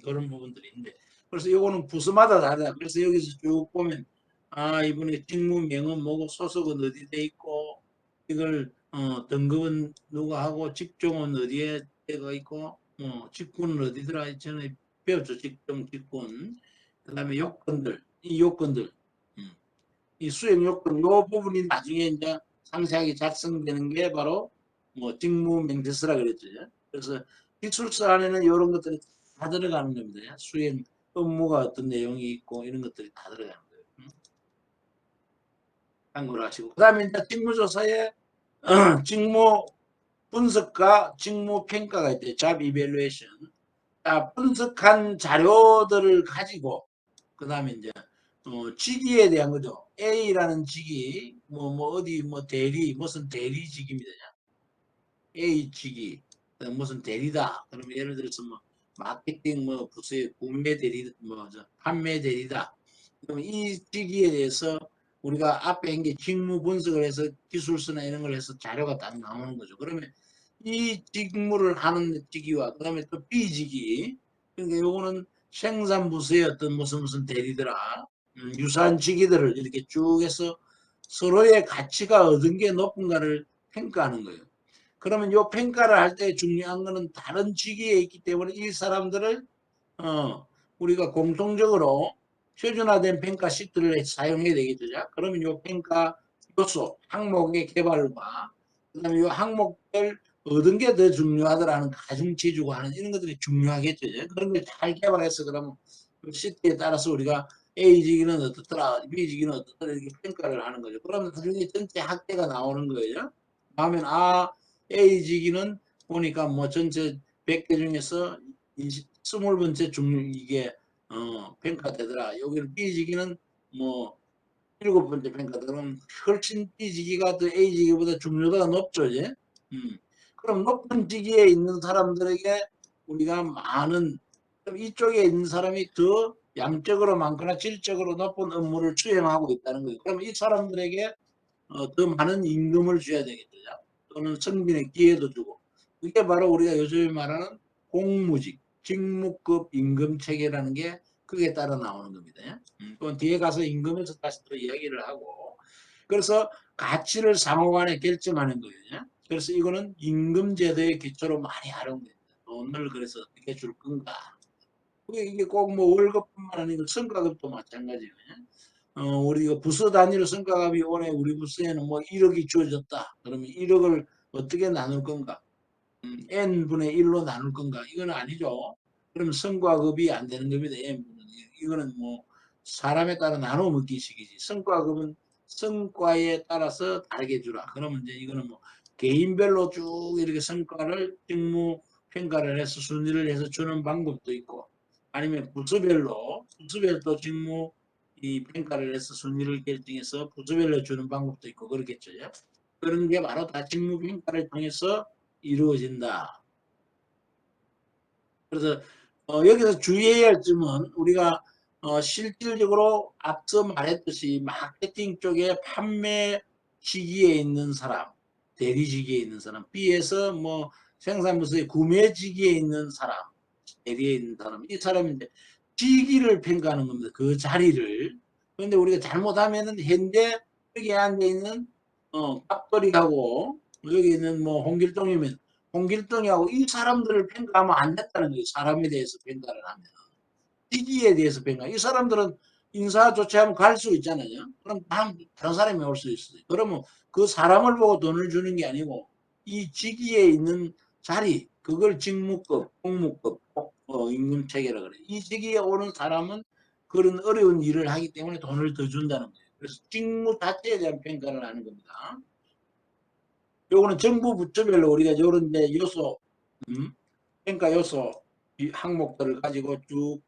그런 부분들이 있는데 그래서 요거는 부서마다 다르다. 그래서 여기서 쭉 보면 아 이번에 직무명은 뭐고 소속은 어디 돼 있고 이걸 등급은 누가 하고 직종은 어디에 되어 있고 직군은 어디더라 전에 배웠죠. 직종 직군 그 다음에 요건들 이 요건들 이 수행 요건 요 부분이 나중에 이제 상세하게 작성되는 게 바로 뭐 직무 명세서라 그랬죠. 그래서 기술서 안에는 이런 것들이 다 들어가는 겁니다. 수행 업무가 어떤 내용이 있고 이런 것들이 다 들어가는 거예요. 참고를 하시고 그 다음에 이제 직무조사에 직무 분석과 직무 평가가 있대요. job evaluation. 자, 분석한 자료들을 가지고 그 다음에 이제 직위에 대한 거죠. A라는 직위 뭐 어디 뭐 대리 무슨 대리직입니다. A 직위 무슨 대리다. 그러면 예를 들어서 뭐 마케팅 뭐 부서의 구매 대리 뭐저 판매 대리다. 그러면 이 직위에 대해서 우리가 앞에 한 게 직무 분석을 해서 기술서나 이런 걸 해서 자료가 딱 나오는 거죠. 그러면 이 직무를 하는 직위와 그다음에 또 B 직위 그러니까 요거는 생산부서의 어떤 무슨 대리더라 유사한 직위들을 이렇게 쭉 해서 서로의 가치가 얻은 게 높은가를 평가하는 거예요. 그러면 요 평가를 할 때 중요한 거는 다른 직위에 있기 때문에 이 사람들을 우리가 공통적으로 표준화된 평가 시트를 사용해야 되겠죠. 그러면 요 평가 요소 항목의 개발과 그다음에 요 항목별 얻은 게 더 중요하더라는 가중치주고 하는 이런 것들이 중요하겠죠. 그런 걸 잘 개발해서 그러면 그 시트에 따라서 우리가 A직위는 어떻더라, B직위는 어떻더라 이렇게 평가를 하는 거죠. 그러면 나중에 전체 학대가 나오는 거예요. 다음엔 A직위는 보니까 뭐 전체 100개 중에서 20번째 이게 평가되더라. 여기는 B직위는 뭐 7번째 평가들은 훨씬 B직위가 더 A직위보다 중요도가 높죠. 이제. 그럼 높은 직위에 있는 사람들에게 우리가 많은 이쪽에 있는 사람이 더 양적으로 많거나 질적으로 높은 업무를 수행하고 있다는 거예요. 그럼 이 사람들에게 더 많은 임금을 줘야 되겠죠. 또는 승진의 기회도 주고. 그게 바로 우리가 요즘에 말하는 공무직, 직무급 임금 체계라는 게 그게 따라 나오는 겁니다. 그건 뒤에 가서 임금에서 다시 또 이야기를 하고. 그래서 가치를 상호간에 결정하는 거예요. 그래서 이거는 임금제도의 기초로 많이 활용됩니다. 돈을 그래서 어떻게 줄 건가. 이게 꼭 뭐 월급뿐만 아니고 성과급도 마찬가지예요. 우리가 부서 단위로 성과급이 올해 우리 부서에는 뭐 1억이 주어졌다. 그러면 1억을 어떻게 나눌 건가? n분의 1로 나눌 건가? 이건 아니죠. 그러면 성과급이 안 되는 겁니다. n분은. 이거는 뭐 사람에 따라 나눠 먹기식이지. 성과급은 성과에 따라서 다르게 주라. 그러면 이제 이거는 뭐 개인별로 쭉 이렇게 성과를 직무 평가를 해서 순위를 해서 주는 방법도 있고 아니면 부서별로 직무 이 평가를 해서 순위를 결정해서 부서별로 주는 방법도 있고 그렇겠죠. 그런 게 바로 다 직무 평가를 통해서 이루어진다. 그래서 여기서 주의해야 할 점은 우리가 실질적으로 앞서 말했듯이 마케팅 쪽에 판매 시기에 있는 사람, 대리 시기에 있는 사람, B에서 뭐 생산부서의 구매 시기에 있는 사람, 대리에 있는 사람, 이 사람인데 시기를 평가하는 겁니다. 그 자리를. 그런데 우리가 잘못하면은 현재 여기 앉아 있는 깍돌이하고 여기 있는 뭐 홍길동이면 홍길동이하고 이 사람들을 평가하면 안 됐다는 거예요. 사람에 대해서 평가를 하면. 시기에 대해서 평가. 이 사람들은 인사 조치하면 갈 수 있잖아요. 그럼 다른 사람이 올 수 있어요. 그러면 그 사람을 보고 돈을 주는 게 아니고 이 직위에 있는 자리, 그걸 직무급, 공무급, 임금 체계라 그래요. 이 직위에 오는 사람은 그런 어려운 일을 하기 때문에 돈을 더 준다는 거예요. 그래서 직무 자체에 대한 평가를 하는 겁니다. 요거는 정부 부처별로 우리가 요런 데 요소, 평가 요소 이 항목들을 가지고 쭉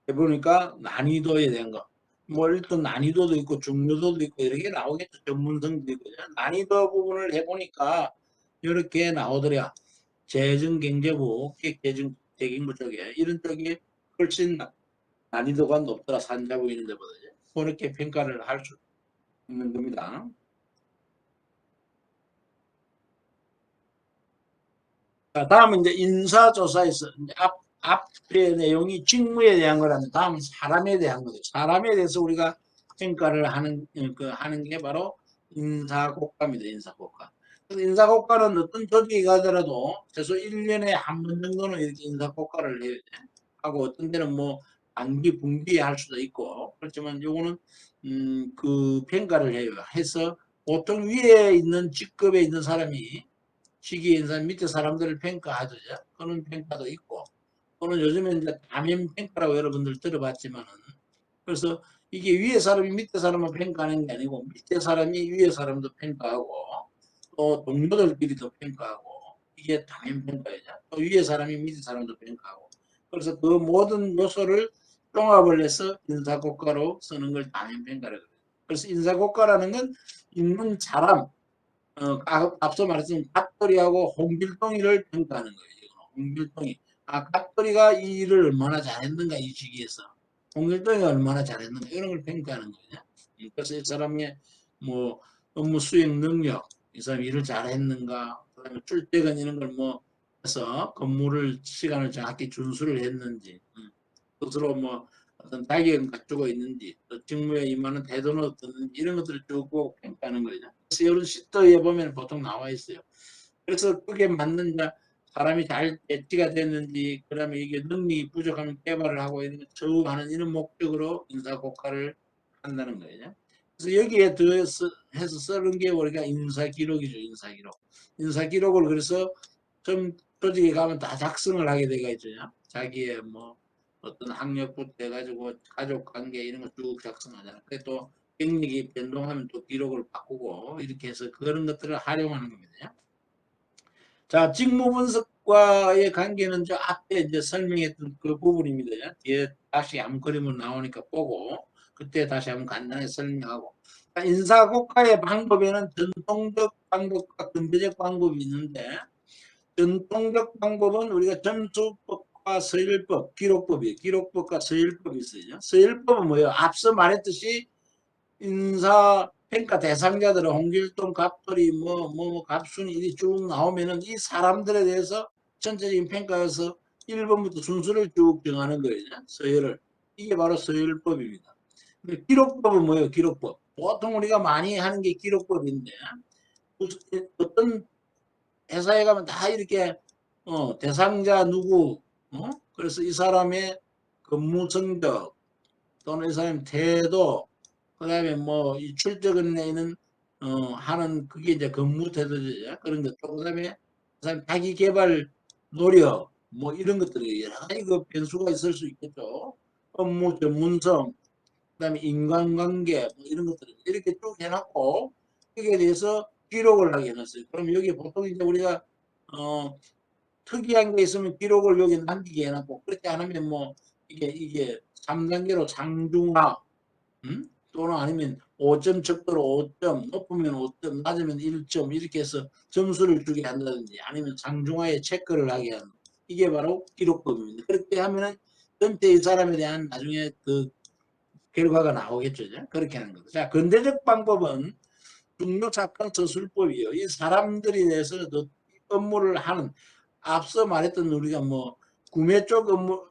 해보니까 난이도에 대한 거. 뭐 일단 난이도도 있고 중요도도 있고 이렇게 나오겠죠. 전문성도 있고. 난이도 부분을 해보니까 이렇게 나오더라. 재정경제부, 기획재정부 쪽에 이런 쪽이 훨씬 난이도가 높더라. 산자부 있는 데보다. 그렇게 평가를 할 수 있는 겁니다. 자, 다음은 이제 인사조사에서 이제 앞의 내용이 직무에 대한 거라면 다음은 사람에 대한 거죠. 사람에 대해서 우리가 평가를 하는 게 바로 인사고과입니다. 인사고과. 인사고과는 어떤 조직이 가더라도 최소 1년에 한 번 정도는 이렇게 인사고과를 해야 돼. 하고 어떤 데는 뭐 단기 분기에 할 수도 있고 그렇지만 요거는 그 평가를 해요. 해서 보통 위에 있는 직급에 있는 사람이 시기에 있는 밑에 사람들을 평가하죠. 그런 평가도 있고 또는 요즘에 이제 다면 평가라고 여러분들 들어봤지만은 그래서 이게 위에 사람이 밑에 사람을 평가하는 게 아니고 밑에 사람이 위에 사람도 평가하고 또 동료들끼리도 평가하고 이게 다면 평가이죠. 또 위에 사람이 밑에 사람도 평가하고 그래서 그 모든 요소를 종합을 해서 인사고과로 쓰는 걸 다면 평가라고 해요. 그래서 인사고과라는 건 있는 사람 앞서 말했던 갓돌이하고 홍길동이를 평가하는 거예요. 홍길동이. 갓돌이가 이 일을 얼마나 잘했는가, 이 시기에서. 홍길동이 얼마나 잘했는가, 이런 걸 평가하는 거예요. 그래서 이 사람의 뭐 업무 수행 능력, 이 사람이 일을 잘했는가, 그 다음에 출퇴근 이런 걸 뭐 해서 근무를, 시간을 정확히 준수를 했는지, 스스로 뭐 어떤 자격을 갖추고 있는지, 또 직무에 임하는 태도는 어떤지 이런 것들을 쭉 평가하는 거죠. 그래서 이런 시트에 보면 보통 나와 있어요. 그래서 그게 맞는 사람이 잘 배치가 됐는지, 그다음에 이게 능력이 부족하면 개발을 하고 이런 쭉 하는 이런 목적으로 인사고과를 한다는 거예요. 그래서 여기에 더해서 해서 쓰는 게 우리가 인사기록이죠. 인사기록. 인사기록을 그래서 좀 조직에 가면 다 작성을 하게 되겠죠. 자기의 뭐 어떤 학력부터 해가지고 가족 관계 이런 거 쭉 작성하잖아. 그래 또 경력이 변동하면 또 기록을 바꾸고 이렇게 해서 그런 것들을 활용하는 겁니다. 자, 직무 분석과의 관계는 저 앞에 이제 설명했던 그 부분입니다. 뒤에 다시 한번 그림을 나오니까 보고 그때 다시 한번 간단하게 설명하고 인사고과의 방법에는 전통적 방법과 근대적 방법이 있는데 전통적 방법은 우리가 점수법과 서열법, 기록법이에요. 기록법과 서열법이 있어요. 서열법은 뭐예요? 앞서 말했듯이 인사 평가 대상자들은 홍길동, 갑돌이, 갑순이 이리 쭉 나오면은 이 사람들에 대해서 전체적인 평가에서 1번부터 순서를 쭉 정하는 거예요. 서열을. 이게 바로 서열법입니다. 기록법은 뭐예요? 기록법. 보통 우리가 많이 하는 게 기록법인데 어떤 회사에 가면 다 이렇게 대상자 누구 그래서 이 사람의 근무 성적 또는 이 사람의 태도 그다음에 뭐 이 출퇴근에는 하는 그게 이제 근무 태도죠. 그런 것도 그다음에 그 사람 자기 개발 노력 뭐 이런 것들이 여러 가지 그 변수가 있을 수 있겠죠. 업무 전문성 그다음에 인간관계 뭐 이런 것들 이렇게 쭉 해놨고 여기에 대해서 기록을 하게 해놨어요. 그럼 여기 보통 이제 우리가 어 특이한 게 있으면 기록을 여기 남기게 해놨고 그렇지 않으면 뭐 이게 3단계로 상중하 또는 아니면 5점 척도로 5점 높으면 5점 낮으면 1점 이렇게 해서 점수를 주게 한다든지 아니면 상중하에 체크를 하게 하는 이게 바로 기록법입니다. 그렇게 하면은 전체 이 사람에 대한 나중에 그 결과가 나오겠죠. 그렇게 하는 거죠. 자, 근대적 방법은 중요사건 서술법이요. 이 사람들이 대해서 업무를 하는 앞서 말했던 우리가 뭐 구매 쪽 업무,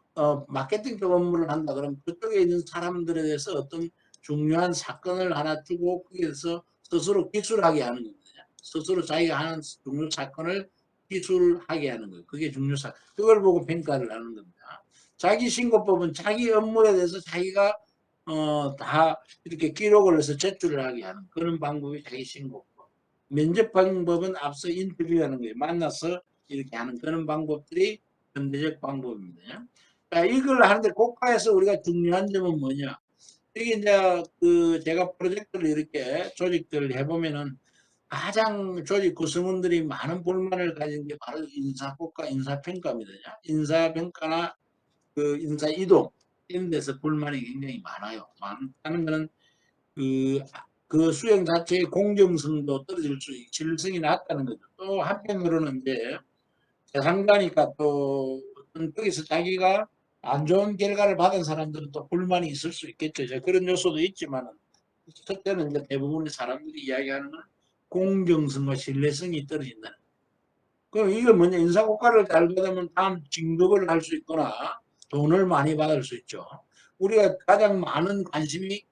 마케팅 쪽 업무를 한다 그러면 그쪽에 있는 사람들에 대해서 어떤 중요한 사건을 하나 주고 거기에서 스스로 기술하게 하는 겁니다. 스스로 자기가 하는 중요 사건을 기술하게 하는 거예요. 그게 중요사. 그걸 보고 평가를 하는 겁니다. 자기 신고법은 자기 업무에 대해서 자기가 다 이렇게 기록을 해서 제출을 하게 하는 그런 방법이 자기 신고법. 면접 방법은 앞서 인터뷰하는 거예요. 만나서 이렇게 하는 그런 방법들이 현대적 방법입니다. 자, 이걸 하는데 국가에서 우리가 중요한 점은 뭐냐? 이게 이제 그 제가 프로젝트를 이렇게 조직들을 해보면은 가장 조직 구성원들이 많은 불만을 가진 게 바로 인사국가 인사평가입니다. 인사평가나 그 인사이동 이런 데서 불만이 굉장히 많아요. 많다는 거는 그 수행 자체의 공정성도 떨어질 수 있고 질성이 낮다는 거죠. 또 한편으로는 이제 재상가니까 또 어떤 거기서 자기가 안 좋은 결과를 받은 사람들은 또 불만이 있을 수 있겠죠. 이제 그런 요소도 있지만은 첫째는 이제 대부분의 사람들이 이야기하는 건 공정성과 신뢰성이 떨어진다는. 그럼 이게 뭐냐? 인사고과를 잘 받으면 다음 진급을 할 수 있거나 돈을 많이 받을 수 있죠. 우리가 가장 많은 관심이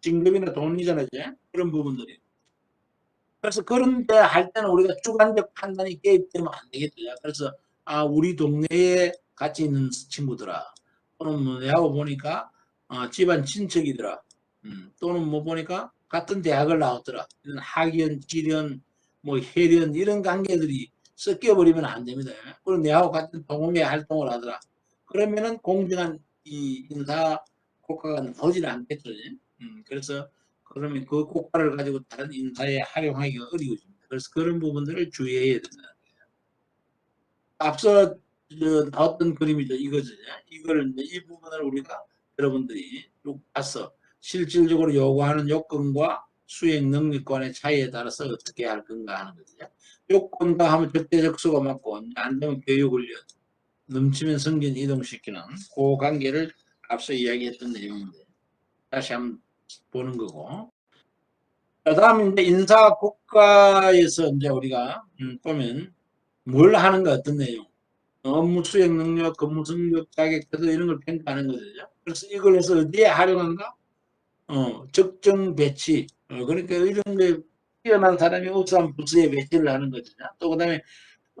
진급이나 돈이잖아요. 그런 부분들이. 그래서 그런 데 할 때는 우리가 주관적 판단이 개입되면 안 되겠죠. 그래서 우리 동네에 같이 있는 친구들아 또는 뭐 내하고 보니까 집안 친척이더라. 또는 뭐 보니까 같은 대학을 나왔더라. 이런 학연, 지연, 뭐 혈연 이런 관계들이 섞여버리면 안 됩니다. 그리고 내하고 같은 동호회 활동을 하더라. 그러면은 공정한 이 인사 국가가 나오질 않겠죠. 그래서 그러면 그 고가를 가지고 다른 인사에 활용하기가 어려워집니다. 그래서 그런 부분들을 주의해야 된다. 앞서 나왔던 그림이죠. 이거죠. 이거를 이제 이 부분을 우리가 여러분들이 쭉 봐서 실질적으로 요구하는 요건과 수행 능력 간의 차이에 따라서 어떻게 할 건가 하는 거죠. 요건과 하면 적대적소가 맞고 안 되면 교육을 넘치면 성전 이동시키는 그 관계를 앞서 이야기했던 내용인데 다시 한번 보는 거고. 그다음에 이제 인사 국가에서 이제 우리가 보면 뭘 하는가 어떤 내용, 업무 수행 능력, 근무 성격, 자격, 태도 이런 걸 평가하는 거죠. 그래서 이걸 해서 어디에 활용한가? 적정 배치. 그러니까 이런 게 뛰어난 사람이 우수한 부서에 배치를 하는 거죠. 또 그다음에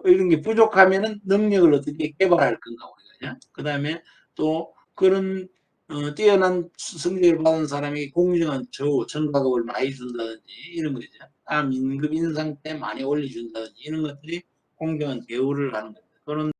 이런 게 부족하면은 능력을 어떻게 개발할 건가 우리가. 그다음에 또 그런 뛰어난 성적을 받은 사람이 공정한 처우, 전가급을 많이 준다든지 이런 거죠. 다음 임금 인상 때 많이 올려준다든지 이런 것들이 공정한 대우를 하는 겁니다. 그런